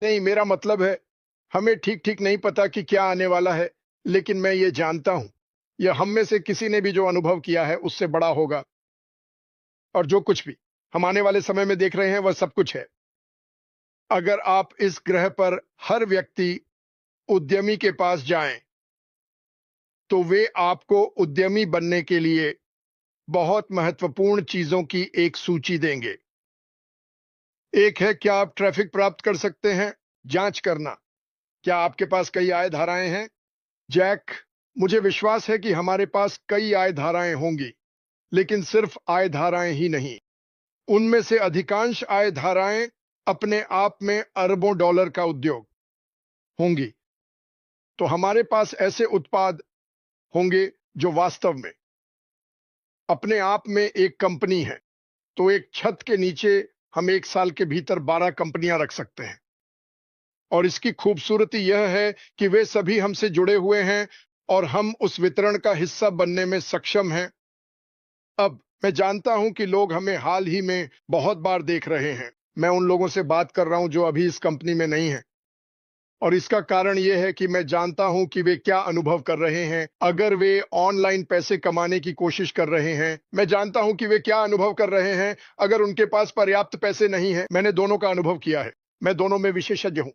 नहीं, मेरा मतलब है, हमें ठीक-ठीक नहीं पता कि क्या आने वाला है, लेकिन मैं ये जानता हूँ, ये हम में से किसी ने भी जो अनुभव किया है, उससे बड़ा होगा और जो कुछ भी हम आने वाले समय में देख रहे हैं, वह सब कुछ है। अगर आप इस ग्रह पर हर व्यक्ति उद्यमी के पास जाएँ, तो वे आपको उद्यमी बनने के लिए बहुत महत्वपूर्ण चीज़ों की एक सूची देंगे। एक है, क्या आप ट्रैफ़िक प्राप्त कर सकते हैं? जाँच करना। क्या आपके पास कई आय धाराएँ हैं? जैक, मुझे विश्वास है कि हमारे पास कई आय धाराएँ होंगी, लेकिन सिर्फ आय धाराएँ ही नहीं। उनमें से अधिकांश आय धाराएँ अपने आप में अरबों डॉलर का उद्योग होंगी। तो हमारे पास ऐसे उत्पाद होंगे जो वास्तव में अपने आप में एक कंपनी है। तो एक छत के नीचे हम 1 साल के भीतर 12 कंपनियां रख सकते हैं। और इसकी खूबसूरती यह है कि वे सभी हमसे जुड़े हुए हैं और हम उस वितरण का हिस्सा बनने में सक्षम हैं। अब मैं जानता हूं कि लोग हमें हाल ही में बहुत बार देख रहे हैं। मैं उन लोगों से बात कर रहा हूं जो अभी इस कंपनी में नहीं हैं। और इसका कारण यह है कि मैं जानता हूं कि वे क्या अनुभव कर रहे हैं अगर वे ऑनलाइन पैसे कमाने की कोशिश कर रहे हैं। मैं जानता हूं कि वे क्या अनुभव कर रहे हैं अगर उनके पास पर्याप्त पैसे नहीं हैं। मैंने दोनों का अनुभव किया है। मैं दोनों में विशेषज्ञ हूं।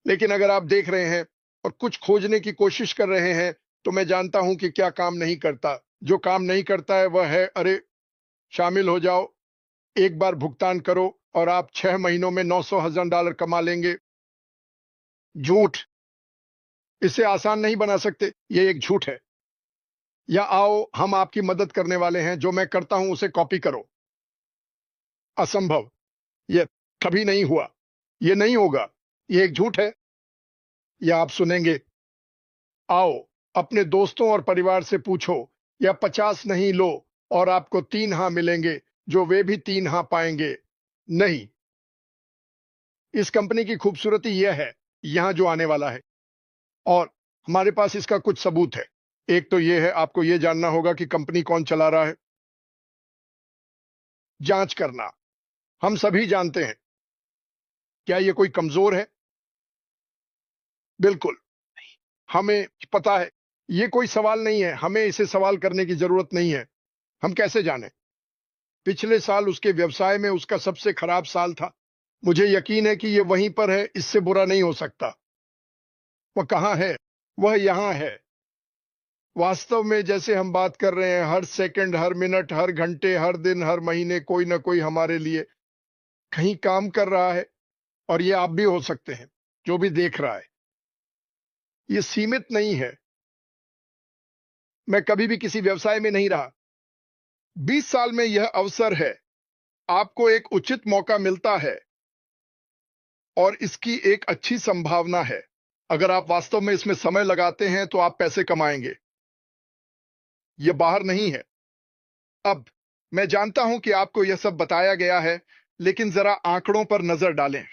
लेकिन अगर आप देख रहे हैं और कुछ खोजने की कोशिश कर रहे हैं, तो मैं जानता हूं कि क्या काम नहीं करता। जो काम नहीं करता है वह है, अरे, शामिल हो जाओ, एक बार भुगतान करो और आप 6 महीनों में $900,000 कमा लेंगे। झूठ। इसे आसान नहीं बना सकते। ये एक झूठ है। या आओ, हम आपकी मदद करने वाले हैं, जो मैं करता हूं उसे कॉपी करो। असंभव। यह कभी नहीं हुआ। ये नहीं होगा। ये एक झूठ है। या आप सुनेंगे, आओ, अपने दोस्तों और परिवार से पूछो, या 50 नहीं लो और आपको 3 हाँ मिलेंगे, जो वे भी 3 हाँ पाएंगे। नहीं। इस कंपनी की खूबसूरती यह है, यहां जो आने वाला है। और हमारे पास इसका कुछ सबूत है। एक तो यह है, आपको यह जानना होगा कि कंपनी कौन चला रहा है। जांच करना। हम सभी जानते हैं। क्या यह कोई कमजोर है? बिल्कुल। हमें पता है। यह कोई सवाल नहीं है। हमें इसे सवाल करने की जरूरत नहीं है। हम कैसे जाने? पिछले साल उसके व्यवसाय में उसका सबसे खराब साल था। मुझे यकीन है कि यह वहीं पर है। इससे बुरा नहीं हो सकता। वह कहाँ है? वह यहाँ है। वास्तव में जैसे हम बात कर रहे हैं, हर सेकंड, हर मिनट, हर घंटे, हर दिन, हर महीने कोई ना कोई हमारे लिए कहीं काम कर रहा है। और ये आप भी हो सकते हैं, जो भी देख रहा है। ये सीमित नहीं है। मैं कभी भी किसी व्यवसाय में नहीं रहा। 20 साल में यह अवसर है। आपको एक उचित मौका मिलता है और इसकी एक अच्छी संभावना है। अगर आप वास्तव में इसमें समय लगाते हैं तो आप पैसे कमाएंगे। यह बाहर नहीं है। अब मैं जानता हूं कि आपको यह सब बताया गया है, लेकिन जरा आंकड़ों पर नजर डालें।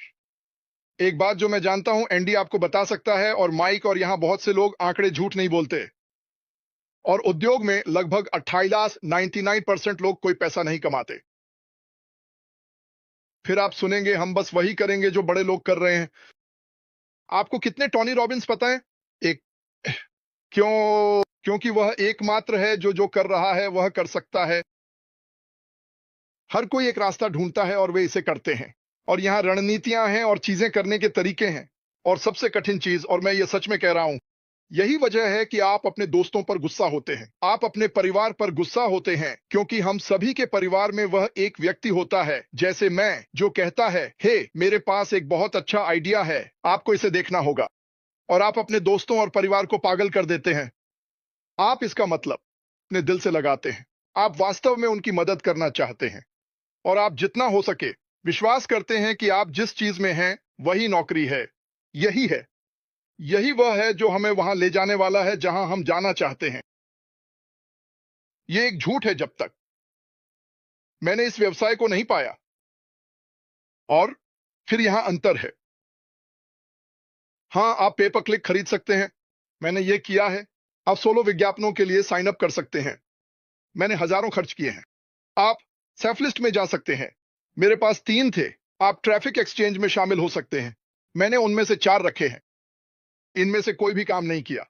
एक बात जो मैं जानता हूं, एंडी आपको बता सकता है, और माइक और यहां बहुत से लोग, आंकड़े झूठ नहीं बोलते। और उद्योग में लगभग 28 99% लोग कोई पैसा नहीं कमाते। फिर आप सुनेंगे, हम बस वही करेंगे जो बड़े लोग कर रहे हैं। आपको कितने टोनी रॉबिन्स पता है? एक। क्योंकि वह एकमात्र है जो कर रहा है वह कर सकता है। हर कोई एक रास्ता ढूंढता है और वे इसे करते हैं। और यहां रणनीतियां हैं और चीजें करने के तरीके हैं। और सबसे कठिन चीज, और मैं ये सच में कह रहा हूं, यही वजह है कि आप अपने दोस्तों पर गुस्सा होते हैं। आप अपने परिवार पर गुस्सा होते हैं, क्योंकि हम सभी के परिवार में वह एक व्यक्ति होता है, जैसे मैं, जो कहता है, हे, मेरे पास एक बहुत अच्छा आइडिया है, आपको इसे देखना होगा। और आप अपने दोस्तों और परिवार को पागल कर देते हैं। आप इसका मतलब अपने दिल से लगाते हैं। आप वास्तव में उनकी मदद करना चाहते हैं। और आप जितना हो सके विश्वास करते हैं कि आप जिस चीज में हैं वही नौकरी है। यही है। यही वह है जो हमें वहां ले जाने वाला है जहां हम जाना चाहते हैं। यह एक झूठ है जब तक मैंने इस व्यवसाय को नहीं पाया। और फिर यहां अंतर है। हां, आप पे पर क्लिक खरीद सकते हैं। मैंने यह किया है। आप सोलो विज्ञापनों के लिए साइन अप कर सकते हैं। मैंने हजारों खर्च किए हैं। आप सेफलिस्ट में जा सकते हैं। मेरे पास 3 थे। आप ट्रैफिक एक्सचेंज में शामिल हो सकते हैं। मैंने उनमें से 4 रखे हैं। इनमें से कोई भी काम नहीं किया।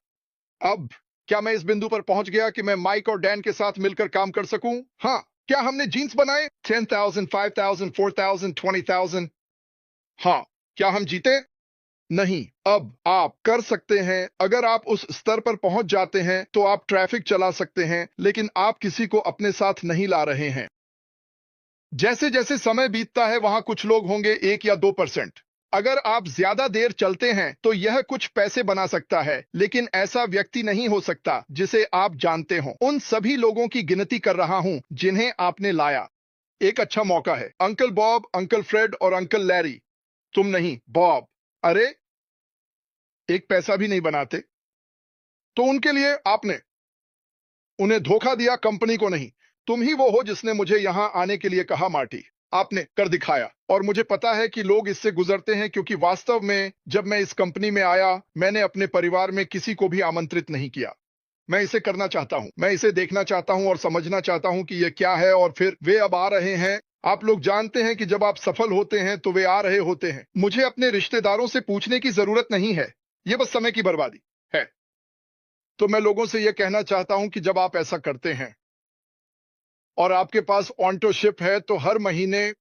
अब क्या मैं इस बिंदु पर पहुंच गया कि मैं माइक और डैन के साथ मिलकर काम कर सकूं? हाँ। क्या हमने जीन्स बनाए? 10,000, 5,000, 4,000, 20,000? हाँ। क्या हम जीते? नहीं। अब आप कर सकते हैं। अगर आप उस स्तर पर पहुंच जाते हैं तो आप ट्रैफिक चला सकते हैं, लेकिन आप किसी को अपने साथ नहीं ला रहे हैं। जैसे जैसे समय बीतता है वहां कुछ लोग होंगे 1 या 2%। अगर आप ज्यादा देर चलते हैं तो यह कुछ पैसे बना सकता है, लेकिन ऐसा व्यक्ति नहीं हो सकता जिसे आप जानते हो। उन सभी लोगों की गिनती कर रहा हूं जिन्हें आपने लाया। एक अच्छा मौका है। अंकल बॉब, अंकल फ्रेड और अंकल लैरी। तुम नहीं, बॉब। अरे, एक पैसा भी नहीं बनाते। तो उनके लिए आपने उन्हें धोखा दिया, कंपनी को नहीं। तुम ही वो हो जिसने मुझे यहां आने के लिए कहा, मार्टी। आपने कर दिखाया, और मुझे पता है कि लोग इससे गुजरते हैं, क्योंकि वास्तव में जब मैं इस कंपनी में आया मैंने अपने परिवार में किसी को भी आमंत्रित नहीं किया। मैं इसे करना चाहता हूं, मैं इसे देखना चाहता हूं और समझना चाहता हूं कि यह क्या है, और फिर वे अब आ रहे हैं। आप लोग जानते हैं कि जब आप सफल होते हैं तो वे आ रहे होते हैं। मुझे अपने रिश्तेदारों से पूछने की जरूरत नहीं है। यह बस समय की बर्बादी है। तो मैं लोगों से यह कहना चाहता हूं कि जब आप ऐसा करते हैं और आपके पास ऑन्टोशिप है तो हर महीने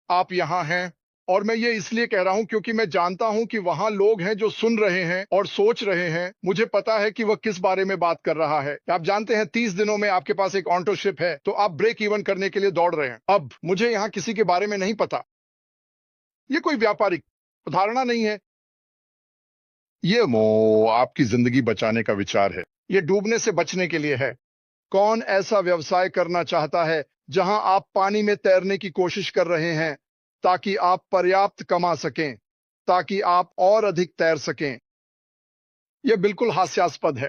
आप यहां हैं। और मैं ये इसलिए कह रहा हूं क्योंकि मैं जानता हूं कि वहां लोग हैं जो सुन रहे हैं और सोच रहे हैं। मुझे पता है कि वह किस बारे में बात कर रहा है। आप जानते हैं 30 दिनों में आपके पास एक ऑन्टोशिप है तो आप ब्रेक इवन करने के लिए दौड़ रहे हैं। अब मुझे यहां किसी के बारे में नहीं पता। ये कोई व्यापारिक धारणा नहीं है। ये आपकी जिंदगी बचाने का विचार है। ये डूबने से बचने के लिए है। कौन ऐसा व्यवसाय करना चाहता है जहां आप पानी में तैरने की कोशिश कर रहे हैं ताकि आप पर्याप्त कमा सकें, ताकि आप और अधिक तैर सकें? यह बिल्कुल हास्यास्पद है।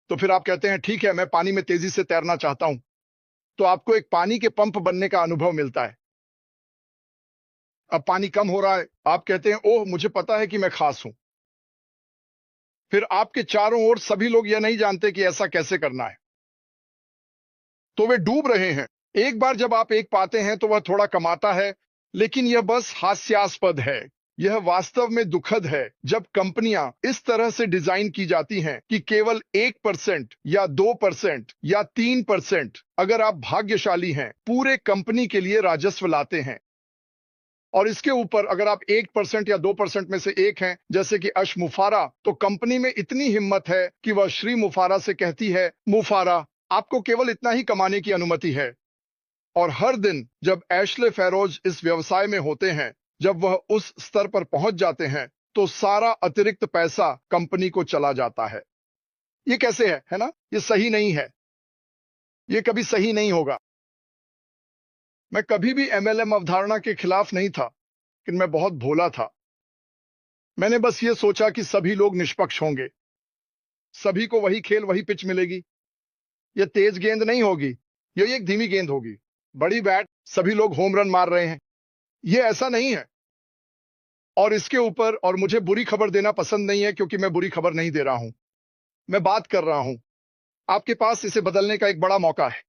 तो फिर आप कहते हैं ठीक है, मैं पानी में तेजी से तैरना चाहता हूं। तो आपको एक पानी के पंप बनने का अनुभव मिलता है। अब पानी कम हो रहा है। आप कहते हैं ओह, मुझे पता है कि मैं खास हूं। फिर आपके चारों ओर सभी लोग यह नहीं जानते कि ऐसा कैसे करना है, तो वे डूब रहे हैं। एक बार जब आप एक पाते हैं तो वह थोड़ा कमाता है, लेकिन यह बस हास्यास्पद है। यह वास्तव में दुखद है जब कंपनियां इस तरह से डिजाइन की जाती हैं कि केवल 1% या 2% या 3%, अगर आप भाग्यशाली हैं, पूरे कंपनी के लिए राजस्व लाते हैं। और इसके ऊपर अगर आप 1% या 2% में से एक हैं, जैसे कि अश मुफारा, तो कंपनी में इतनी हिम्मत है कि वह श्री मुफारा से कहती है, मुफारा, आपको केवल इतना ही कमाने की अनुमति है। और हर दिन जब एशले फेरोज इस व्यवसाय में होते हैं, जब वह उस स्तर पर पहुंच जाते हैं, तो सारा अतिरिक्त पैसा कंपनी को चला जाता है। ये कैसे है ना? ये सही नहीं है। ये कभी सही नहीं होगा। मैं कभी भी एमएलएम अवधारणा के खिलाफ नहीं था, लेकिन मैं बहुत भोला था। मैंने बस ये सोचा कि सभी लोग निष्पक्ष होंगे, सभी को वही खेल, वही पिच मिलेगी। ये तेज गेंद नहीं होगी, ये एक धीमी गेंद होगी। बड़ी बैट, सभी लोग होम रन मार रहे हैं। ये ऐसा नहीं है। और इसके ऊपर, और मुझे बुरी खबर देना पसंद नहीं है क्योंकि मैं बुरी खबर नहीं दे रहा हूं, मैं बात कर रहा हूं। आपके पास इसे बदलने का एक बड़ा मौका है।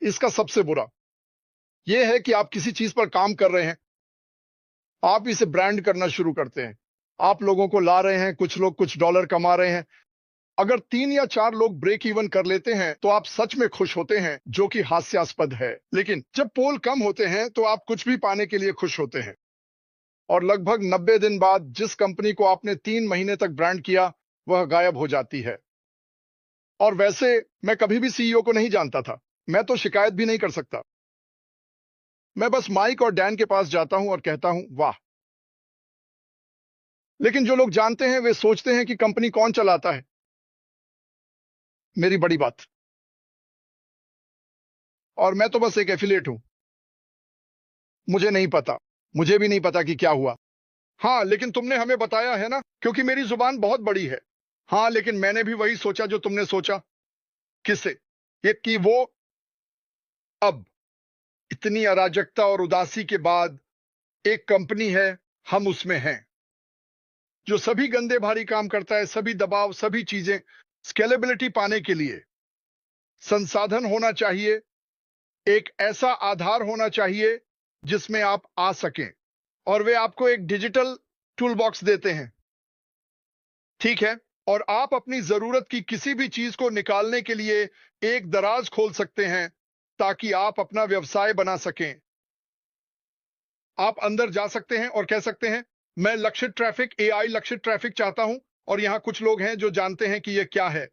इसका सबसे बुरा यह है कि आप किसी चीज पर काम कर रहे हैं, आप इसे ब्रांड करना शुरू करते हैं, आप लोगों को ला रहे हैं, कुछ लोग कुछ डॉलर कमा रहे हैं। अगर 3 या 4 लोग ब्रेक इवन कर लेते हैं तो आप सच में खुश होते हैं, जो कि हास्यास्पद है। लेकिन जब पोल कम होते हैं तो आप कुछ भी पाने के लिए खुश होते हैं। और लगभग 90 दिन बाद जिस कंपनी को आपने 3 महीने तक ब्रांड किया, वह गायब हो जाती है। और वैसे मैं कभी भी सीईओ को नहीं जानता था। मैं तो शिकायत भी नहीं कर सकता। मैं बस माइक और डैन के पास जाता हूं और कहता हूं वाह। लेकिन जो लोग जानते हैं वे सोचते हैं कि कंपनी कौन चलाता है। मेरी बड़ी बात। और मैं तो बस एक एफिलिएट हूं। मुझे नहीं पता। मुझे भी नहीं पता कि क्या हुआ। हाँ, लेकिन तुमने हमें बताया है ना, क्योंकि मेरी जुबान बहुत बड़ी है। हाँ, लेकिन मैंने भी वही सोचा जो तुमने सोचा। किससे? ये कि वो अब इतनी अराजकता और उदासी के बाद एक कंपनी है, हम उसमें हैं, जो सभी गंदे भारी काम करता है, सभी दबाव, सभी चीजें। स्केलेबिलिटी पाने के लिए संसाधन होना चाहिए, एक ऐसा आधार होना चाहिए जिसमें आप आ सकें, और वे आपको एक डिजिटल टूल बॉक्स देते हैं, ठीक है, और आप अपनी जरूरत की किसी भी चीज को निकालने के लिए एक दराज खोल सकते हैं ताकि आप अपना व्यवसाय बना सकें। आप अंदर जा सकते हैं और कह सकते हैं, मैं लक्षित ट्रैफिक, एआई लक्षित ट्रैफिक चाहता हूं, और यहां कुछ लोग हैं जो जानते हैं कि यह क्या है।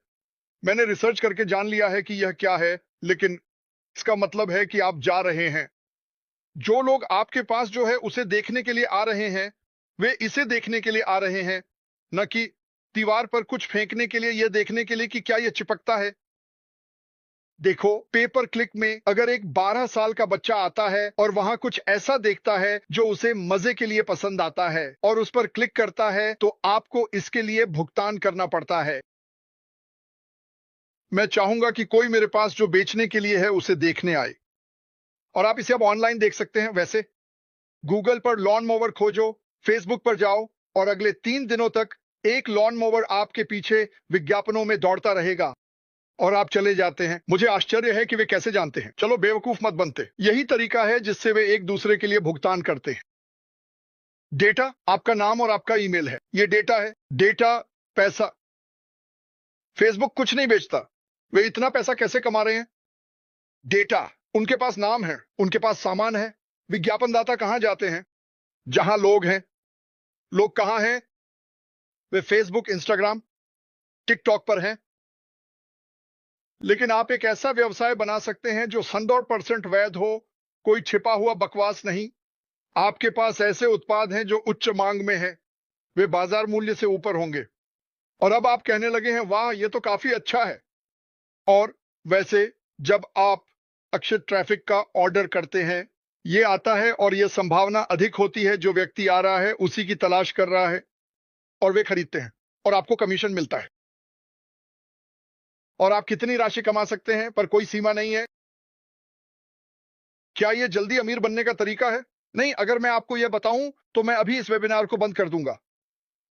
मैंने रिसर्च करके जान लिया है कि यह क्या है, लेकिन इसका मतलब है कि आप जा रहे हैं। जो लोग आपके पास जो है उसे देखने के लिए आ रहे हैं, वे इसे देखने के लिए आ रहे हैं, न कि दीवार पर कुछ फेंकने के लिए, यह देखने के लिए कि क्या यह चिपकता है। देखो, पेपर क्लिक में अगर एक 12 साल का बच्चा आता है और वहां कुछ ऐसा देखता है जो उसे मजे के लिए पसंद आता है और उस पर क्लिक करता है, तो आपको इसके लिए भुगतान करना पड़ता है। मैं चाहूंगा कि कोई मेरे पास जो बेचने के लिए है उसे देखने आए, और आप इसे अब ऑनलाइन देख सकते हैं। वैसे गूगल पर लॉन मोवर खोजो, फेसबुक पर जाओ, और अगले 3 दिनों तक एक लॉन मोवर आपके पीछे विज्ञापनों में दौड़ता रहेगा, और आप चले जाते हैं। मुझे आश्चर्य है कि वे कैसे जानते हैं। चलो, बेवकूफ मत बनते। यही तरीका है जिससे वे एक दूसरे के लिए भुगतान करते हैं। डेटा, आपका नाम और आपका ईमेल है, ये डेटा है। डेटा, पैसा। फेसबुक कुछ नहीं बेचता। वे इतना पैसा कैसे कमा रहे हैं? डेटा। उनके पास नाम है, उनके पास सामान है। विज्ञापनदाता कहां जाते हैं? जहां लोग हैं। लोग कहां हैं? वे फेसबुक, इंस्टाग्राम, टिकटॉक पर हैं। लेकिन आप एक ऐसा व्यवसाय बना सकते हैं जो 100% वैध हो, कोई छिपा हुआ बकवास नहीं। आपके पास ऐसे उत्पाद हैं जो उच्च मांग में हैं, वे बाजार मूल्य से ऊपर होंगे, और अब आप कहने लगे हैं, वाह, ये तो काफी अच्छा है। और वैसे जब आप अक्षित ट्रैफिक का ऑर्डर करते हैं, ये आता है, और यह संभावना अधिक होती है जो व्यक्ति आ रहा है उसी की तलाश कर रहा है, और वे खरीदते हैं, और आपको कमीशन मिलता है। और आप कितनी राशि कमा सकते हैं पर कोई सीमा नहीं है। क्या यह जल्दी अमीर बनने का तरीका है? नहीं, अगर मैं आपको यह बताऊं तो मैं अभी इस वेबिनार को बंद कर दूंगा।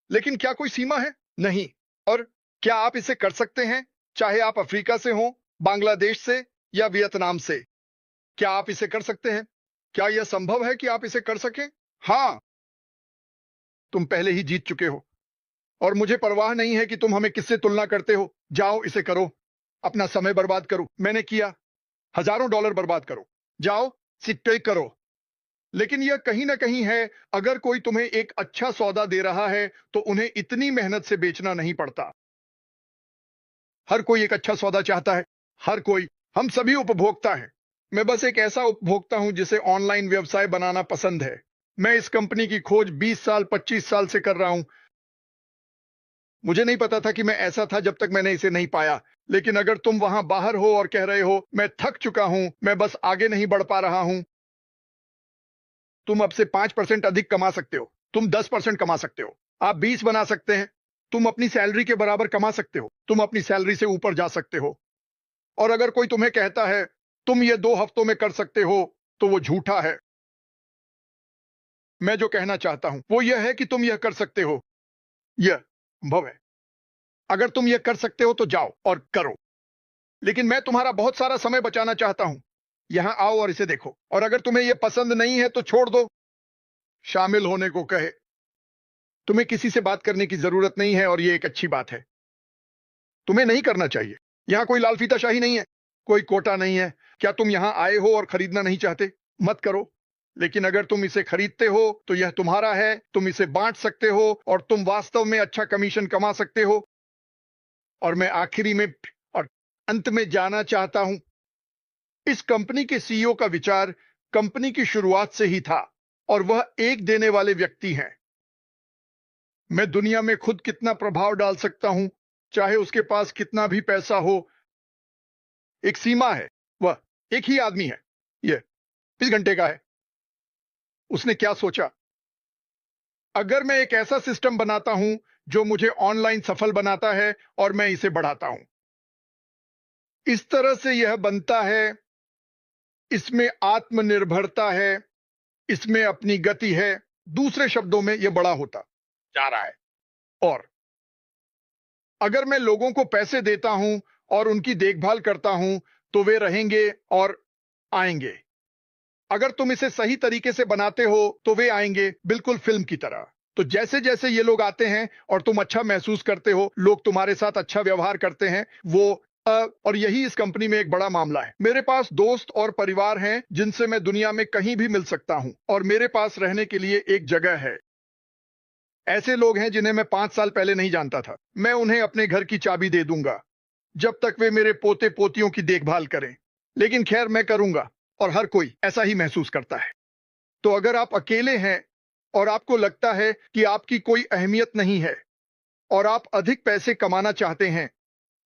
लेकिन क्या कोई सीमा है? नहीं। और क्या आप इसे कर सकते हैं, चाहे आप अफ्रीका से हों, बांग्लादेश से, या वियतनाम से? क्या आप इसे कर सकते हैं? क्या यह संभव है कि आप इसे कर सकें? हाँ। तुम पहले ही जीत चुके हो, और मुझे परवाह नहीं है कि तुम हमें किससे तुलना करते हो। जाओ, इसे करो। अपना समय बर्बाद करो। मैंने किया। हजारों डॉलर बर्बाद करो। जाओ, सिट्टे करो। लेकिन यह कहीं ना कहीं है, अगर कोई तुम्हें एक अच्छा सौदा दे रहा है तो उन्हें इतनी मेहनत से बेचना नहीं पड़ता। हर कोई एक अच्छा सौदा चाहता है। हर कोई। हम सभी उपभोक्ता हैं। मैं बस एक ऐसा उपभोक्ता हूं जिसे ऑनलाइन व्यवसाय बनाना पसंद है। मैं इस कंपनी की खोज 20 साल, 25 साल से कर रहा हूं। मुझे नहीं पता था कि मैं ऐसा था जब तक मैंने इसे नहीं पाया। लेकिन अगर तुम वहां बाहर हो और कह रहे हो, मैं थक चुका हूं, मैं बस आगे नहीं बढ़ पा रहा हूं, तुम अब से 5% अधिक कमा सकते हो। तुम 10% कमा सकते हो। आप 20 बना सकते हैं। तुम अपनी सैलरी के बराबर कमा सकते हो। तुम अपनी सैलरी से ऊपर जा सकते हो। और अगर कोई तुम्हें कहता है तुम ये 2 हफ्तों में कर सकते हो, तो वो झूठा है। मैं जो कहना चाहता हूं वो यह है कि तुम यह कर सकते हो। यह संभव है। अगर तुम यह कर सकते हो तो जाओ और करो। लेकिन मैं तुम्हारा बहुत सारा समय बचाना चाहता हूं। यहां आओ और इसे देखो, और अगर तुम्हें यह पसंद नहीं है तो छोड़ दो। शामिल होने को कहे। तुम्हें किसी से बात करने की जरूरत नहीं है, और यह एक अच्छी बात है। तुम्हें नहीं करना चाहिए। यहां कोई लाल फीताशाही नहीं है, कोई कोटा नहीं है। क्या तुम यहां आए हो और खरीदना नहीं चाहते? मत करो। लेकिन अगर तुम इसे खरीदते हो तो यह तुम्हारा है। तुम इसे बांट सकते हो, और तुम वास्तव में अच्छा कमीशन कमा सकते हो। और मैं आखिरी में और अंत में जाना चाहता हूं। इस कंपनी के सीईओ का विचार कंपनी की शुरुआत से ही था, और वह एक देने वाले व्यक्ति हैं। मैं दुनिया में खुद कितना प्रभाव डाल सकता हूं, चाहे उसके पास कितना भी पैसा हो। एक सीमा है। वह एक ही आदमी है। यह 20 घंटे का है। उसने क्या सोचा? अगर मैं एक ऐसा सिस्टम बनाता हूं जो मुझे ऑनलाइन सफल बनाता है, और मैं इसे बढ़ाता हूं, इस तरह से यह बनता है। इसमें आत्मनिर्भरता है, इसमें अपनी गति है। दूसरे शब्दों में यह बड़ा होता जा रहा है। और अगर मैं लोगों को पैसे देता हूं और उनकी देखभाल करता हूं, तो वे रहेंगे और आएंगे। अगर तुम इसे सही तरीके से बनाते हो तो वे आएंगे बिल्कुल फिल्म की तरह। तो जैसे जैसे ये लोग आते हैं और तुम अच्छा महसूस करते हो, लोग तुम्हारे साथ अच्छा व्यवहार करते हैं, और यही इस कंपनी में एक बड़ा मामला है। मेरे पास दोस्त और परिवार हैं जिनसे मैं दुनिया में कहीं भी मिल सकता हूं, और मेरे पास रहने के लिए एक जगह है। ऐसे लोग हैं जिन्हें मैं 5 साल पहले नहीं जानता था। मैं उन्हें अपने घर की चाबी दे दूंगा जब तक वे मेरे पोते पोतियों की देखभाल करें। लेकिन खैर, मैं करूंगा, और हर कोई ऐसा ही महसूस करता है। तो अगर आप अकेले हैं और आपको लगता है कि आपकी कोई अहमियत नहीं है, और आप अधिक पैसे कमाना चाहते हैं,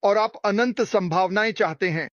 और आप अनंत संभावनाएं चाहते हैं,